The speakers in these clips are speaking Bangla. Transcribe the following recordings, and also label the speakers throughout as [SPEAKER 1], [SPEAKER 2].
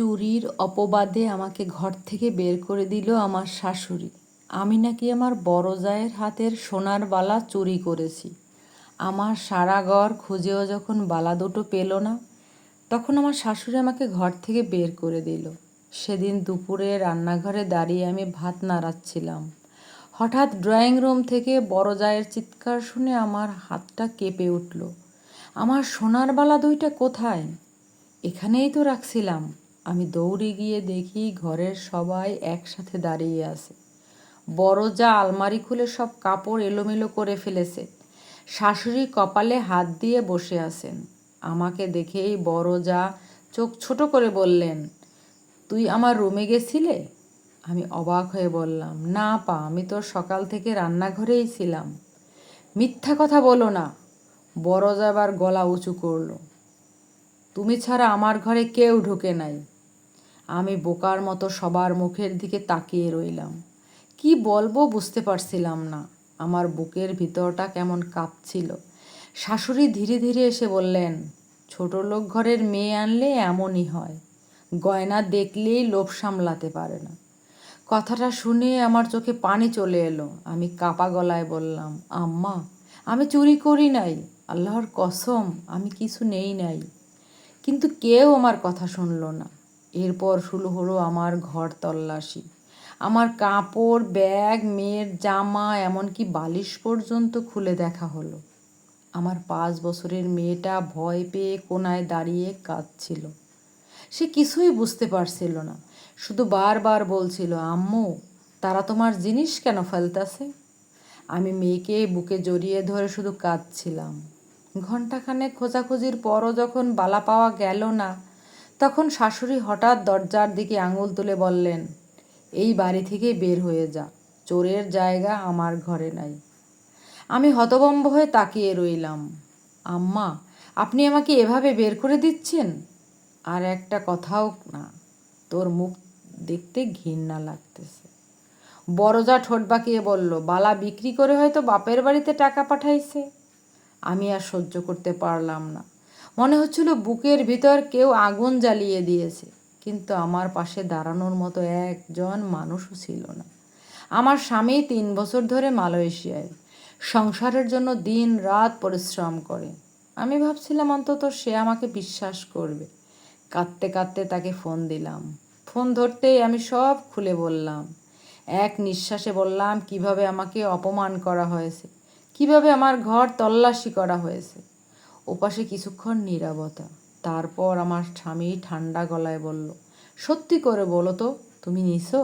[SPEAKER 1] চুরির অপবাদে আমাকে ঘর থেকে বের করে দিল আমার শাশুড়ি। আমি নাকি আমার বড় জায়ের হাতের সোনার বালা চুরি করেছি। আমার সারা ঘর খুঁজেও যখন বালা দুটো পেল না, তখন আমার শাশুড়ি আমাকে ঘর থেকে বের করে দিল। সেদিন দুপুরে রান্নাঘরে দাঁড়িয়ে আমি ভাত নাড়াচ্ছিলাম। হঠাৎ ড্রয়িং রুম থেকে বড় জায়ের চিৎকার শুনে আমার হাতটা কেঁপে উঠল। আমার সোনার বালা দুইটা কোথায়? এখানেই তো রাখছিলাম। আমি দৌড়ে গিয়ে দেখি ঘরের সবাই একসাথে দাঁড়িয়ে আছে। বড় যা আলমারি খুলে সব কাপড় এলোমেলো করে ফেলেছে। শাশুড়ি কপালে হাত দিয়ে বসে আছেন। আমাকে দেখেই বড় যা চোখ ছোট করে বললেন, তুই আমার রুমে গেছিলে? আমি অবাক হয়ে বললাম, না পা, আমি তো সকাল থেকে রান্নাঘরেই ছিলাম। মিথ্যা কথা বলো না। বড় যা আবার গলা উঁচু করলো, তুমি ছাড়া আমার ঘরে কেউ ঢুকে নাই। আমি বোকার মতো সবার মুখের দিকে তাকিয়ে রইলাম। কি বলবো বুঝতে পারছিলাম না। আমার বুকের ভিতরটা কেমন কাঁপছিল। শাশুড়ি ধীরে ধীরে এসে বললেন, ছোট লোক ঘরের মেয়ে আনলে এমনই হয়, গয়না দেখলেই লোভ সামলাতে পারে না। কথাটা শুনে আমার চোখে পানি চলে এলো। আমি কাপা গলায় বললাম, আম্মা, আমি চুরি করি নাই, আল্লাহর কসম আমি কিছু নেই নাই। কিন্তু কেউ আমার কথা শুনল না। এরপর শুরু হলো আমার ঘর তল্লাশি। আমার কাপড়, ব্যাগ, মেয়ের জামা, এমনকি বালিশ পর্যন্ত খুলে দেখা হলো। আমার 5 বছরের মেয়েটা ভয় পেয়ে কোনায় দাঁড়িয়ে কাঁদছিল। সে কিছুই বুঝতে পারছিল না, শুধু বারবার বলছিল, আম্মু, তারা তোমার জিনিস কেন ফেলতেছে? আমি মেয়েকে বুকে জড়িয়ে ধরে শুধু কাঁদছিলাম। ঘণ্টাখানেক খোঁজাখুঁজির পরও যখন বালা পাওয়া গেল না, তখন শাশুড়ি হঠাৎ দরজার দিকে আঙুল তুলে বললেন, এই বাড়ি থেকে বের হয়ে যা, চোরের জায়গা আমার ঘরে নাই। আমি হতভম্ব হয়ে তাকিয়ে রইলাম। আম্মা, আপনি আমাকে এভাবে বের করে দিচ্ছেন? আর একটা কথাও না, তোর মুখ দেখতে ঘৃণা লাগতেছে। বড় যা ঠোঁট বাঁকিয়ে বলল, বালা বিক্রি করে হয়তো বাপের বাড়িতে টাকা পাঠাইছে। আমি আর সহ্য করতে পারলাম না। মনে হচ্ছিল বুকের ভিতর কেউ আগুন জ্বালিয়ে দিয়েছে। কিন্তু আমার পাশে দাঁড়ানোর মতো একজন মানুষও ছিল না। আমার স্বামী 3 বছর ধরে মালয়েশিয়ায় সংসারের জন্য দিন রাত পরিশ্রম করে। আমি ভাবছিলাম অন্তত সে আমাকে বিশ্বাস করবে। কাঁদতে কাঁদতে তাকে ফোন দিলাম। ফোন ধরতেই আমি সব খুলে বললাম। এক নিঃশ্বাসে বললাম কিভাবে আমাকে অপমান করা হয়েছে, কিভাবে আমার ঘর তল্লাশি করা হয়েছে। ওপাশে কিছুক্ষণ নীরবতা। তারপর আমার স্বামী ঠান্ডা গলায় বলল, সত্যি করে বলো তো, তুমি নিছো?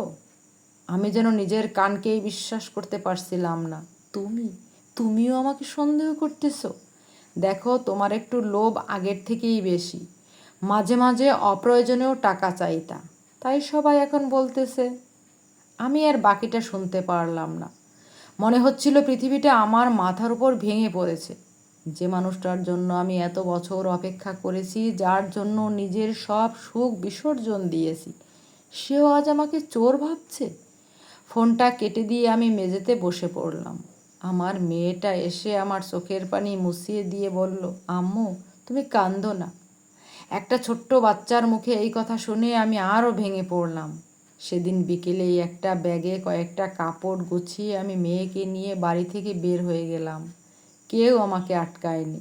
[SPEAKER 1] আমি যেন নিজের কানকেই বিশ্বাস করতে পারছিলাম না। তুমিও আমাকে সন্দেহ করতেছো? দেখো, তোমার একটু লোভ আগের থেকেই বেশি। মাঝে মাঝে অপ্রয়োজনেও টাকা চাইতা, তাই সবাই এখন বলতেছে। আমি আর বাকিটা শুনতে পারলাম না। মনে হচ্ছিল পৃথিবীটা আমার মাথার উপর ভেঙে পড়েছে। যে মানুষটার জন্য আমি এত বছর অপেক্ষা করেছি, যার জন্য নিজের সব সুখ বিসর্জন দিয়েছি, সেও আজ আমাকে চোর ভাবছে। ফোনটা কেটে দিয়ে আমি মেঝেতে বসে পড়লাম। আমার মেয়েটা এসে আমার চোখের পানি মুছিয়ে দিয়ে বলল, আম্মু, তুমি কাঁদো না। একটা ছোট্ট বাচ্চার মুখে এই কথা শুনে আমি আরও ভেঙে পড়লাম। সেদিন বিকেলেই একটা ব্যাগে কয়েকটা কাপড় গুছিয়ে আমি মেয়েকে নিয়ে বাড়ি থেকে বের হয়ে গেলাম। কেউ আমাকে আটকায়নি।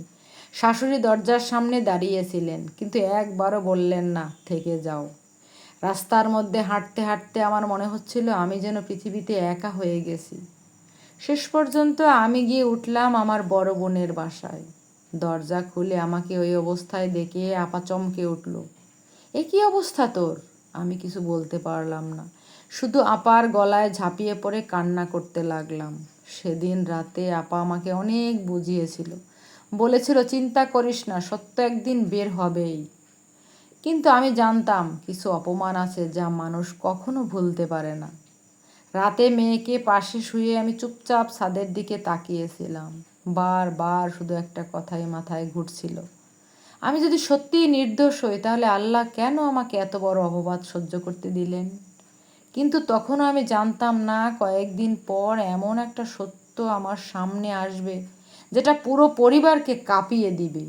[SPEAKER 1] শাশুড়ি দরজার সামনে দাঁড়িয়েছিলেন, কিন্তু একবারও বললেন না থেকে যাও। রাস্তার মধ্যে হাঁটতে হাঁটতে আমার মনে হচ্ছিল আমি যেন পৃথিবীতে একা হয়ে গেছি। শেষ পর্যন্ত আমি গিয়ে উঠলাম আমার বড় বোনের বাসায়। দরজা খুলে আমাকে ওই অবস্থায় দেখে আপা চমকে উঠল। এ কী অবস্থা তোর? আমি কিছু বলতে পারলাম না, শুধু আপার গলায় ঝাঁপিয়ে পড়ে কান্না করতে লাগলাম। সেদিন রাতে আপা আমাকে অনেক বুঝিয়েছিল, বলেছিল, চিন্তা করিস না, সত্য একদিন বের হবেই। কিন্তু আমি জানতাম কিছু অপমান আছে যা মানুষ কখনো ভুলতে পারে না। রাতে মেয়েকে পাশে শুয়ে আমি চুপচাপ ছাদের দিকে তাকিয়েছিলাম। বারবার শুধু একটা কথাই মাথায় ঘুরছিল, আমি যদি সত্যিই নির্দোষ হই, তাহলে আল্লাহ কেন আমাকে এত বড় অপবাদ সহ্য করতে দিলেন? কিন্তু তখনও আমি জানতাম না, কয়েকদিন পর এমন একটা সত্য আমার সামনে আসবে যেটা পুরো পরিবারকে কাঁপিয়ে দিবে।